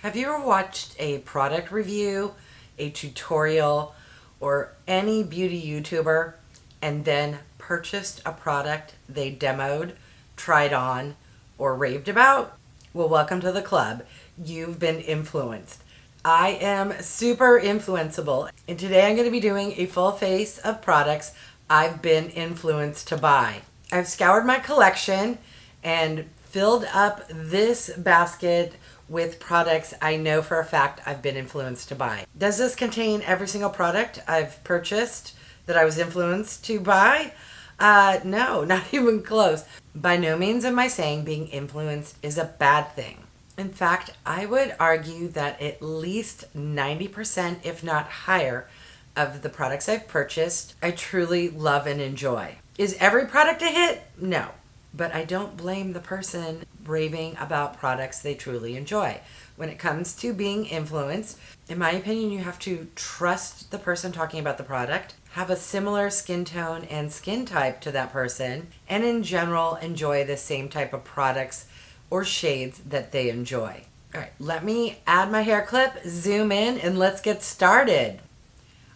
Have you ever watched a product review, a tutorial, or any beauty YouTuber and then purchased a product they demoed, tried on, or raved about? Well, welcome to the club. You've been influenced. I am super influenceable, and today I'm going to be doing a full face of products I've been influenced to buy. I've scoured my collection and filled up this basket with products I know for a fact I've been influenced to buy. Does this contain every single product I've purchased that I was influenced to buy? No, not even close. By no means am I saying being influenced is a bad thing. In fact, I would argue that at least 90%, if not higher, of the products I've purchased, I truly love and enjoy. Is every product a hit? No. But I don't blame the person raving about products they truly enjoy. When it comes to being influenced, in my opinion, you have to trust the person talking about the product, have a similar skin tone and skin type to that person, and in general, enjoy the same type of products or shades that they enjoy. All right, let me add my hair clip, zoom in, and let's get started.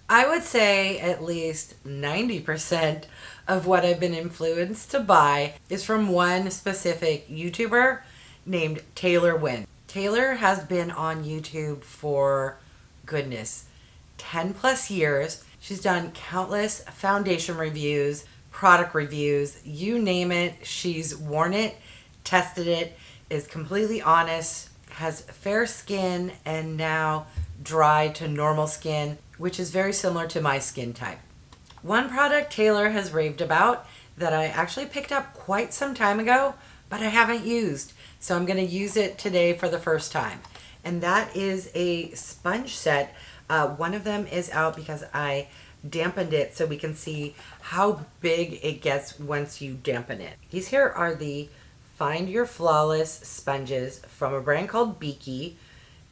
I would say at least 90% of what I've been influenced to buy is from one specific YouTuber named Taylor Wynn. Taylor has been on YouTube for, goodness, 10 plus years. She's done countless foundation reviews, product reviews, you name it. She's worn it, tested it, is completely honest, has fair skin, and now dry to normal skin, which is very similar to my skin type. One product Taylor has raved about that I actually picked up quite some time ago, but I haven't used. So I'm going to use it today for the first time. And that is a sponge set. One of them is out because I dampened it so we can see how big it gets once you dampen it. These here are the Find Your Flawless sponges from a brand called BEAKEY.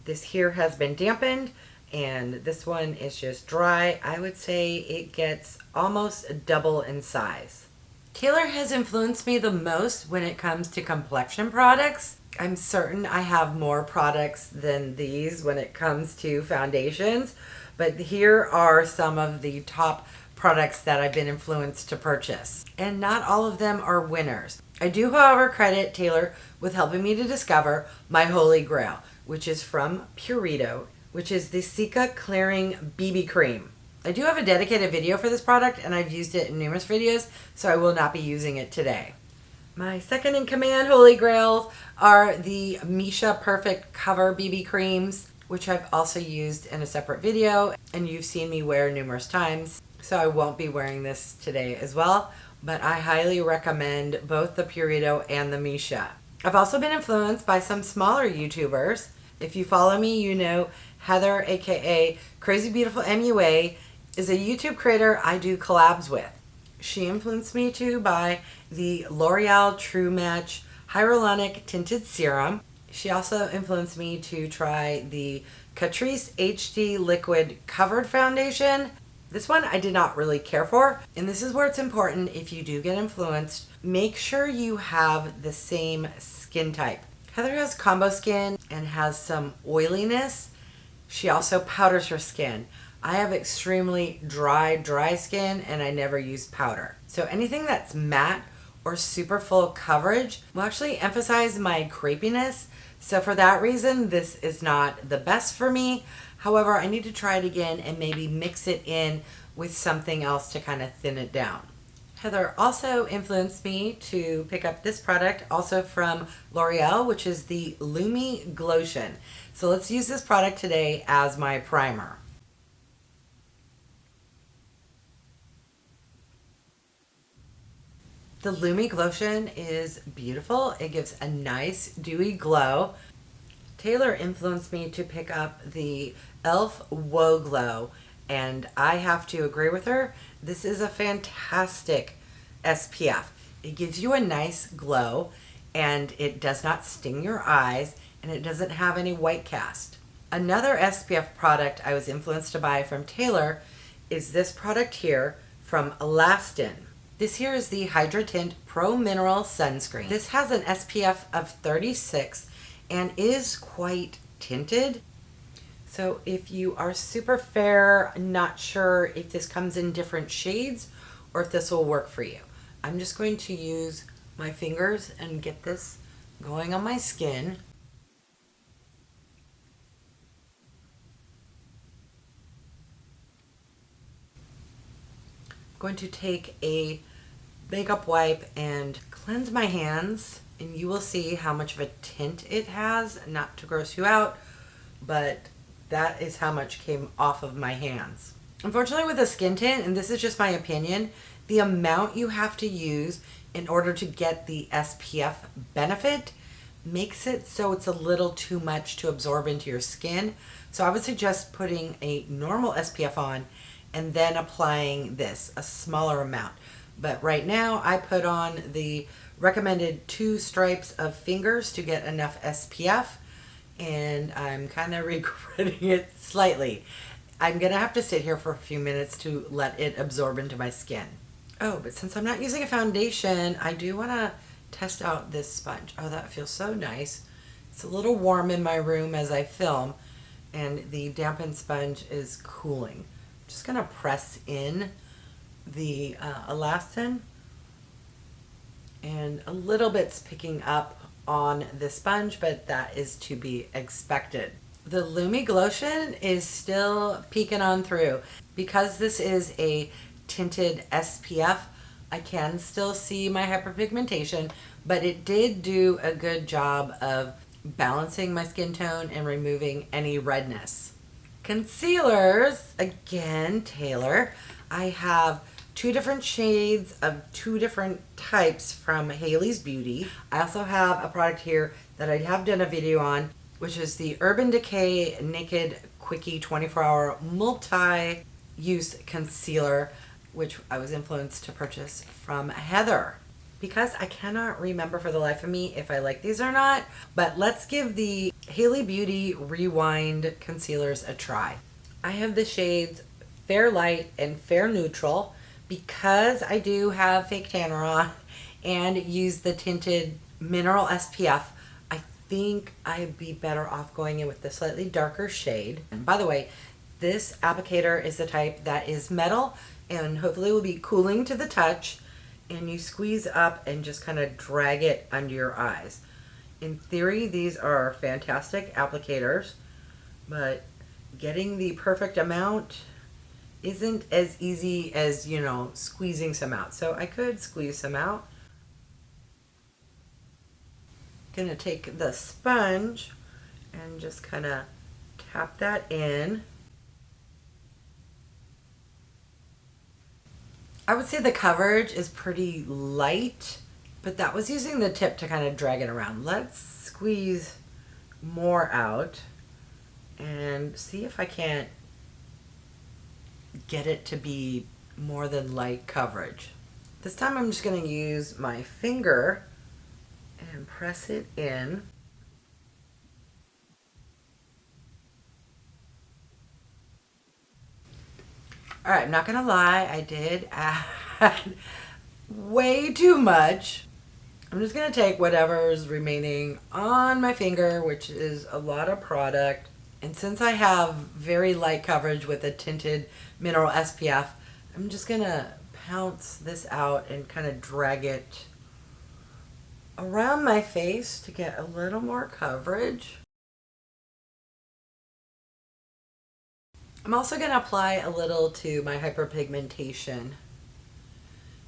This here has been dampened, and this one is just dry. I would say it gets almost double in size. Taylor has influenced me the most when it comes to complexion products. I'm certain I have more products than these when it comes to foundations, but here are some of the top products that I've been influenced to purchase. And not all of them are winners. I do, however, credit Taylor with helping me to discover my holy grail, which is from Purito, which is the Sika Clearing BB Cream. I do have a dedicated video for this product, and I've used it in numerous videos, so I will not be using it today. My second in command holy grails are the Misha Perfect Cover BB Creams, which I've also used in a separate video, and you've seen me wear numerous times, so I won't be wearing this today as well, but I highly recommend both the Purito and the Misha. I've also been influenced by some smaller YouTubers. If you follow me, you know Heather, aka Crazy Beautiful MUA, is a YouTube creator I do collabs with. She influenced me to buy the L'Oreal True Match Hyaluronic Tinted Serum. She also influenced me to try the Catrice HD Liquid Covered Foundation. This one I did not really care for, and this is where it's important if you do get influenced, make sure you have the same skin type. Heather has combo skin and has some oiliness. She also powders her skin. I have extremely dry skin, and I never use powder. So anything that's matte or super full coverage will actually emphasize my crepiness. So for that reason, this is not the best for me. However, I need to try it again and maybe mix it in with something else to kind of thin it down. Heather also influenced me to pick up this product, also from L'Oreal, which is the Lumi Glotion. So let's use this product today as my primer. The Lumi Glotion is beautiful. It gives a nice dewy glow. Taylor influenced me to pick up the e.l.f. Whoa Glow, and I have to agree with her. This is a fantastic SPF. It gives you a nice glow, and it does not sting your eyes, and it doesn't have any white cast. Another SPF product I was influenced to buy from Taylor is this product here from ALASTIN. This here is the HydraTint Pro Mineral Sunscreen. This has an SPF of 36 and is quite tinted. So if you are super fair, not sure if this comes in different shades or if this will work for you, I'm just going to use my fingers and get this going on my skin. I'm going to take a makeup wipe and cleanse my hands, and you will see how much of a tint it has. Not to gross you out, but that is how much came off of my hands. Unfortunately, with a skin tint, and this is just my opinion, the amount you have to use in order to get the SPF benefit makes it so it's a little too much to absorb into your skin. So I would suggest putting a normal SPF on and then applying this, a smaller amount. But right now I put on the recommended 2 stripes of fingers to get enough SPF, and I'm kind of regretting it slightly. I'm gonna have to sit here for a few minutes to let it absorb into my skin. Oh, but since I'm not using a foundation, I do want to test out this sponge. Oh, that feels so nice. It's a little warm in my room as I film, and the dampened sponge is cooling. I'm just gonna press in the ALASTIN, and a little bit's picking up on the sponge, but that is to be expected. The Lumi Glotion is still peeking on through. Because this is a tinted SPF, I can still see my hyperpigmentation, but it did do a good job of balancing my skin tone and removing any redness. Concealers, again, Taylor. I have 2 different shades of 2 different types from Hailey's Beauty. I also have a product here that I have done a video on, which is the Urban Decay Naked Quickie 24-Hour Multi-Use Concealer, which I was influenced to purchase from Heather. Because I cannot remember for the life of me if I like these or not, but let's give the Hailey Beauty Rewind Concealers a try. I have the shades Fair Light and Fair Neutral. Because I do have fake tanner on and use the tinted mineral SPF, I think I'd be better off going in with the slightly darker shade. And by the way, this applicator is the type that is metal and hopefully will be cooling to the touch, and you squeeze up and just kind of drag it under your eyes. In theory, these are fantastic applicators, but getting the perfect amount isn't as easy as, you know, squeezing some out. So I could squeeze some out. Gonna take the sponge and just kind of tap that in. I would say the coverage is pretty light, but that was using the tip to kind of drag it around. Let's squeeze more out and see if I can't get it to be more than light coverage. This time I'm just going to use my finger and press it in. Alright, I'm not going to lie, I did add way too much. I'm just going to take whatever's remaining on my finger, which is a lot of product. And since I have very light coverage with a tinted mineral SPF, I'm just going to pounce this out and kind of drag it around my face to get a little more coverage. I'm also going to apply a little to my hyperpigmentation,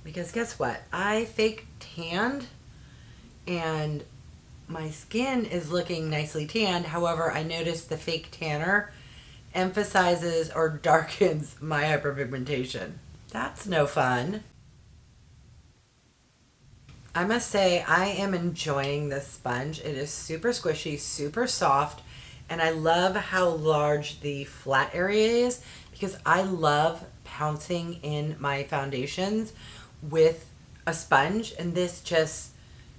because guess what? I fake tanned and my skin is looking nicely tanned. However, I noticed the fake tanner emphasizes or darkens my hyperpigmentation. That's no fun. I must say I am enjoying this sponge. It is super squishy, super soft, and I love how large the flat area is, because I love pouncing in my foundations with a sponge, and this just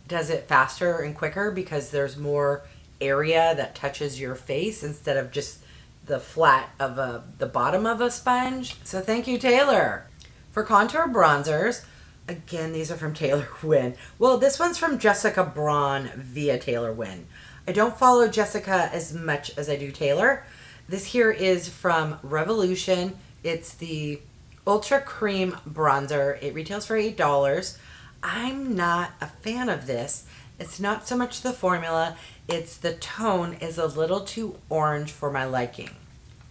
does it faster and quicker because there's more area that touches your face instead of just the flat of the bottom of a sponge. So thank you, Taylor. For contour bronzers, again, these are from Taylor Wynn. Well, this one's from Jessica Braun via Taylor Wynn. I don't follow Jessica as much as I do Taylor. This here is from Revolution. It's the Ultra Cream Bronzer. It retails for $8. I'm not a fan of this. It's not so much the formula, it's the tone is a little too orange for my liking.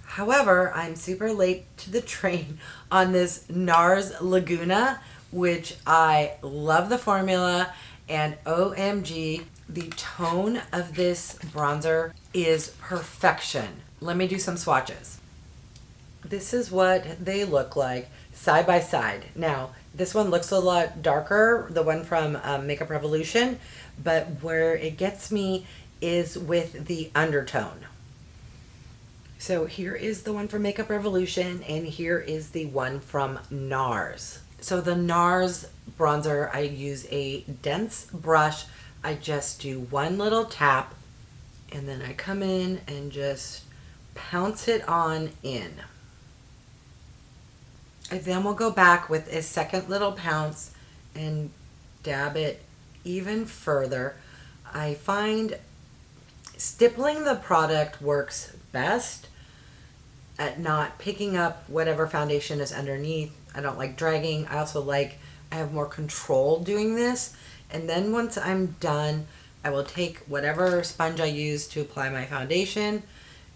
However, I'm super late to the train on this NARS Laguna, which I love the formula, and OMG, the tone of this bronzer is perfection. Let me do some swatches. This is what they look like side by side. Now, this one looks a lot darker, the one from Makeup Revolution, but where it gets me is with the undertone. So here is the one from Makeup Revolution, and here is the one from NARS. So the NARS bronzer, I use a dense brush. I just do one little tap, and then I come in and just pounce it on in. And then we'll go back with a second little pounce and dab it even further. I find stippling the product works best at not picking up whatever foundation is underneath. I don't like dragging. I have more control doing this. And then once I'm done, I will take whatever sponge I use to apply my foundation,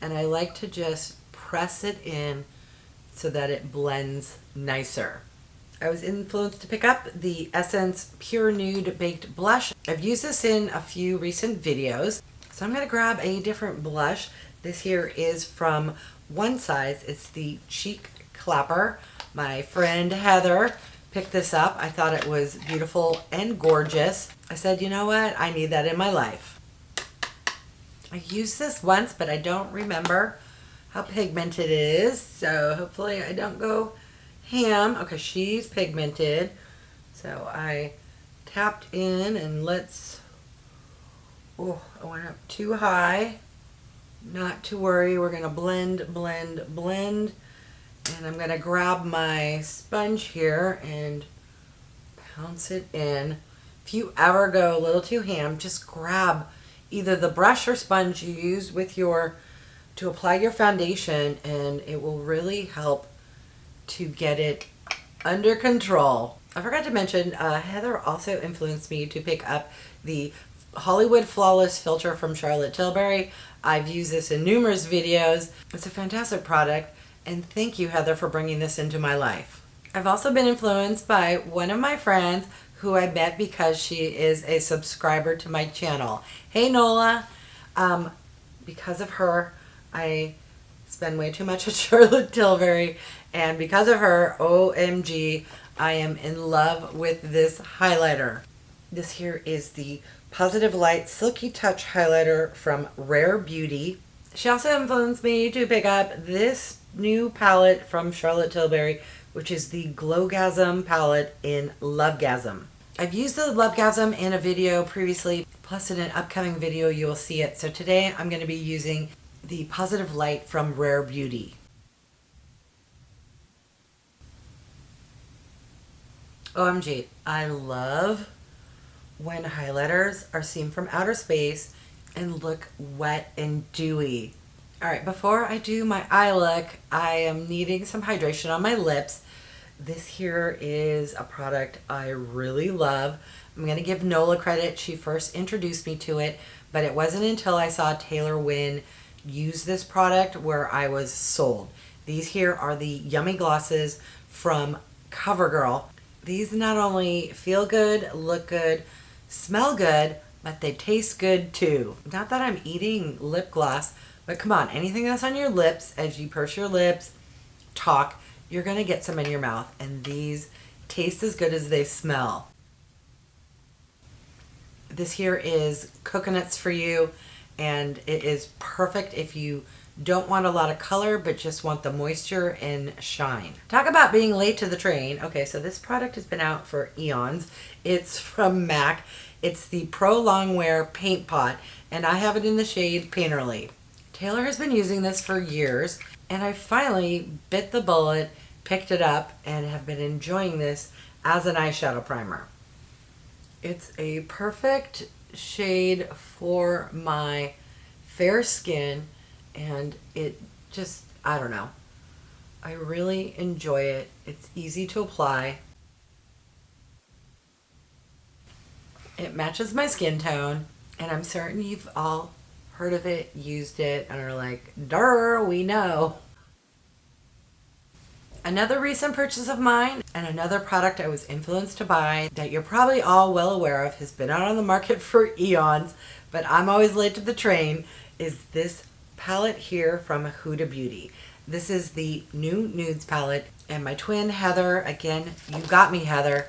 and I like to just press it in so that it blends nicer. I was influenced to pick up the Essence Pure Nude Baked Blush. I've used this in a few recent videos. So I'm going to grab a different blush. This here is from One Size. It's the Cheek Clapper. My friend Heather picked this up. I thought it was beautiful and gorgeous. I said, you know what? I need that in my life. I used this once, but I don't remember how pigmented it is. So hopefully I don't go ham. Okay, she's pigmented. So I tapped in and I went up too high. Not to worry, we're gonna blend, blend, blend. And I'm gonna grab my sponge here and pounce it in. If you ever go a little too ham, just grab either the brush or sponge you use to apply your foundation, and it will really help to get it under control. I forgot to mention, Heather also influenced me to pick up the Hollywood Flawless Filter from Charlotte Tilbury. I've used this in numerous videos. It's a fantastic product, and thank you, Heather, for bringing this into my life. I've also been influenced by one of my friends who I met because she is a subscriber to my channel. Hey, Nola. Because of her, I spend way too much at Charlotte Tilbury, and because of her, OMG, I am in love with this highlighter. This here is the Positive Light Silky Touch highlighter from Rare Beauty. She also influenced me to pick up this new palette from Charlotte Tilbury, which is the Glowgasm palette in Lovegasm. I've used the Lovegasm in a video previously, plus in an upcoming video you will see it. So today I'm going to be using the Positive Light from Rare Beauty. OMG, I love when highlighters are seen from outer space and look wet and dewy. Alright, before I do my eye look, I am needing some hydration on my lips. This here is a product I really love. I'm going to give Nola credit. She first introduced me to it, but it wasn't until I saw Taylor Wynn use this product where I was sold. These here are the Yummy Glosses from CoverGirl. These not only feel good, look good, smell good, but they taste good too. Not that I'm eating lip gloss, but come on, anything that's on your lips, as you purse your lips, talk, you're going to get some in your mouth, and these taste as good as they smell. This here is Coconuts for You, and it is perfect if you don't want a lot of color but just want the moisture and shine. Talk about being late to the train. Okay, so this product has been out for eons. It's from MAC. It's the Pro Longwear Paint Pot, and I have it in the shade Painterly. Taylor has been using this for years, and I finally bit the bullet, picked it up, and have been enjoying this as an eyeshadow primer. It's a perfect shade for my fair skin, and it just, I don't know. I really enjoy it. It's easy to apply. It matches my skin tone, and I'm certain you've all heard of it, used it, and are like, "Durr, we know." Another recent purchase of mine, and another product I was influenced to buy that you're probably all well aware of, has been out on the market for eons, but I'm always late to the train, is this palette here from Huda Beauty. This is the new Nudes palette, and my twin Heather, again, you got me, Heather.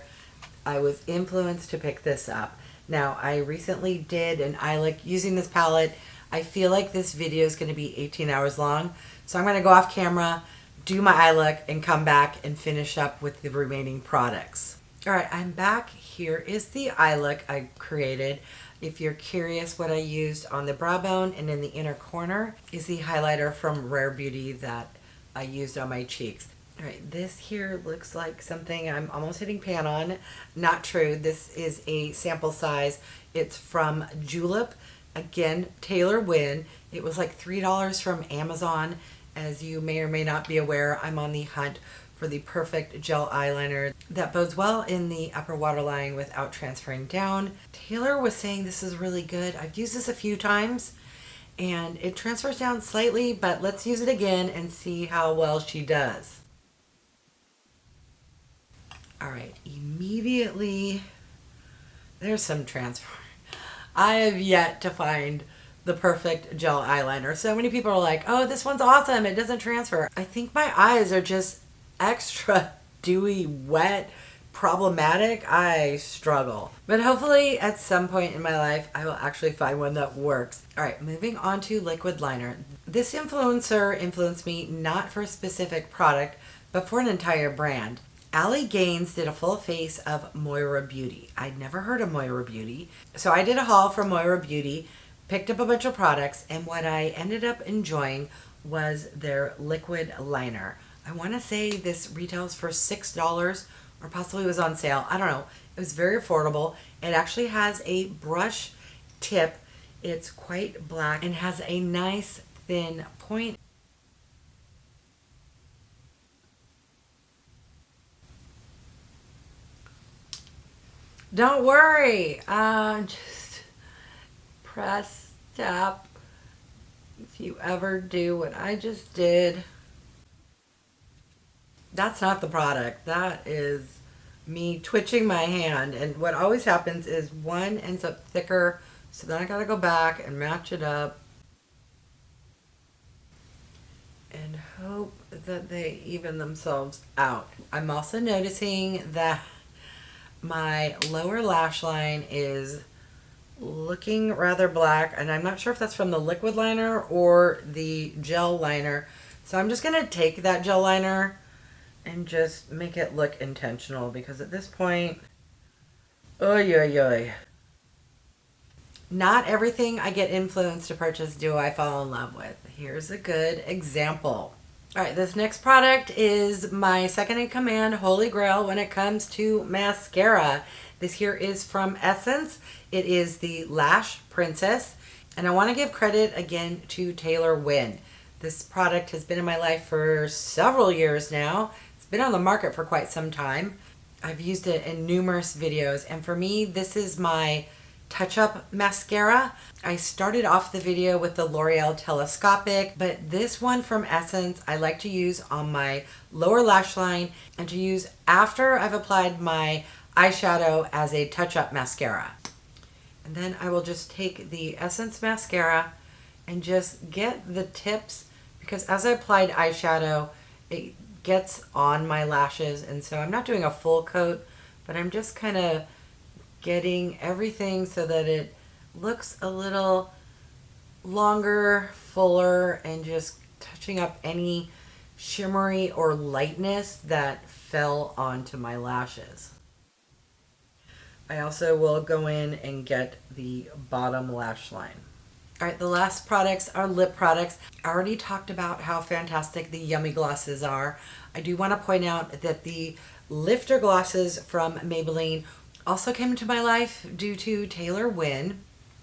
I was influenced to pick this up. Now, I recently did an eye look using this palette. I feel like this video is going to be 18 hours long, so I'm going to go off camera, do my eye look, and come back and finish up with the remaining products. All right, I'm back. Here is the eye look I created. If you're curious, what I used on the brow bone and in the inner corner is the highlighter from Rare Beauty that I used on my cheeks. All right, this here looks like something I'm almost hitting pan on. Not true. This is a sample size. It's from JULEP. Again, Taylor Wynn. It was like $3 from Amazon. As you may or may not be aware, I'm on the hunt for the perfect gel eyeliner that bodes well in the upper waterline without transferring down. Taylor was saying this is really good. I've used this a few times and it transfers down slightly, but let's use it again and see how well she does. All right, immediately there's some transfer. I have yet to find the perfect gel eyeliner. So many people are like, "Oh, this one's awesome, it doesn't transfer." I think my eyes are just extra dewy, wet, problematic. I struggle. But hopefully at some point in my life, I will actually find one that works. All right, moving on to liquid liner. This influencer influenced me not for a specific product, but for an entire brand. Allie Gaines did a full face of Moira Beauty. I'd never heard of Moira Beauty. So I did a haul from Moira Beauty, picked up a bunch of products, and what I ended up enjoying was their liquid liner. I want to say this retails for $6 or possibly was on sale. I don't know. It was very affordable. It actually has a brush tip. It's quite black and has a nice thin point. Don't worry. Just press tap if you ever do what I just did. That's not the product. That is me twitching my hand. And what always happens is one ends up thicker, so then I gotta go back and match it up and hope that they even themselves out. I'm also noticing that my lower lash line is looking rather black, and I'm not sure if that's from the liquid liner or the gel liner. So I'm just going to take that gel liner and just make it look intentional, because at this point, oy, oy, oy. Not everything I get influenced to purchase do I fall in love with. Here's a good example. All right, this next product is my second in command, holy grail, when it comes to mascara. This here is from Essence. It is the Lash Princess. And I want to give credit again to Taylor Wynn. This product has been in my life for several years now. It's been on the market for quite some time. I've used it in numerous videos. And for me, this is my touch-up mascara. I started off the video with the L'Oreal Telescopic, but this one from Essence I like to use on my lower lash line and to use after I've applied my eyeshadow as a touch-up mascara. And then I will just take the Essence mascara and just get the tips, because as I applied eyeshadow, it gets on my lashes, and so I'm not doing a full coat, but I'm just kind of getting everything so that it looks a little longer, fuller, and just touching up any shimmery or lightness that fell onto my lashes. I also will go in and get the bottom lash line. All right, the last products are lip products. I already talked about how fantastic the Yummy glosses are. I do want to point out that the Lifter glosses from Maybelline also came into my life due to Taylor Wynn.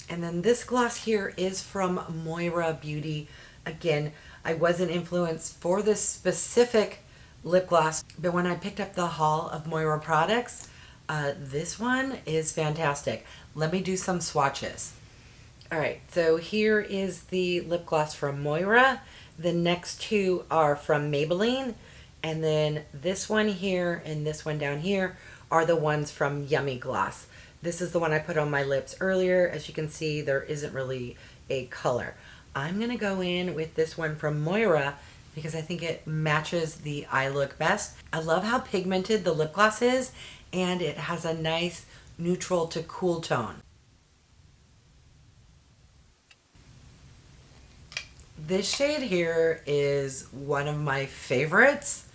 And then this gloss here is from Moira Beauty. Again, I wasn't influenced for this specific lip gloss, but when I picked up the haul of Moira products, this one is fantastic. Let me do some swatches. All right, so here is the lip gloss from Moira. The next two are from Maybelline. And then this one here and this one down here are the ones from Yummy Gloss. This is the one I put on my lips earlier. As you can see, there isn't really a color. I'm going to go in with this one from Moira because I think it matches the eye look best. I love how pigmented the lip gloss is, and it has a nice neutral to cool tone. This shade here is one of my favorites.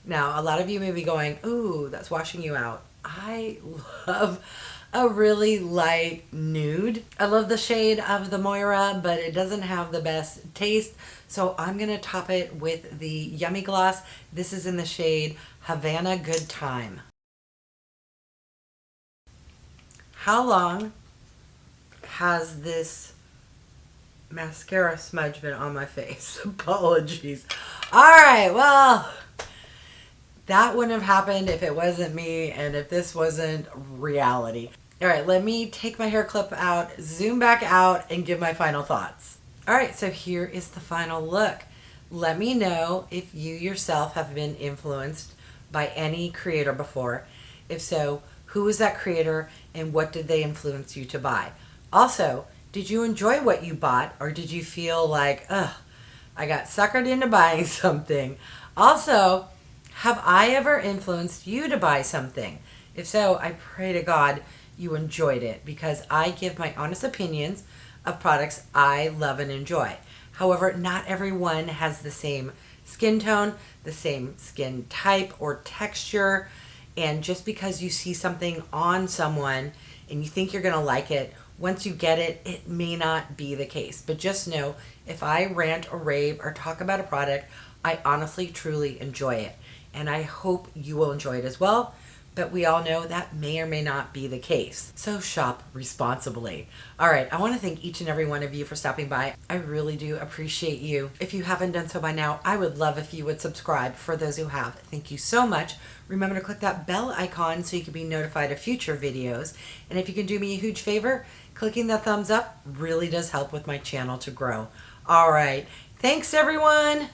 Now, a lot of you may be going, ooh, that's washing you out. I love a really light nude. I love the shade of the Moira, but it doesn't have the best taste. So I'm going to top it with the Yummy Gloss. This is in the shade Havana Good Time. How long has this mascara smudge been on my face? Apologies. All right, well, that wouldn't have happened if it wasn't me and if this wasn't reality. All right, let me take my hair clip out, zoom back out, and give my final thoughts. All right, so here is the final look. Let me know if you yourself have been influenced by any creator before. If so, who was that creator and what did they influence you to buy? Also, did you enjoy what you bought, or did you feel like, ugh, I got suckered into buying something? Also, have I ever influenced you to buy something? If so, I pray to God you enjoyed it, because I give my honest opinions of products I love and enjoy. However, not everyone has the same skin tone, the same skin type or texture, and just because you see something on someone and you think you're gonna like it, once you get it, it may not be the case. But just know, if I rant or rave or talk about a product, I honestly, truly enjoy it. And I hope you will enjoy it as well. But we all know that may or may not be the case. So shop responsibly. All right, I want to thank each and every one of you for stopping by. I really do appreciate you. If you haven't done so by now, I would love if you would subscribe. For those who have, thank you so much. Remember to click that bell icon so you can be notified of future videos. And if you can do me a huge favor, clicking that thumbs up really does help with my channel to grow. All right, thanks everyone.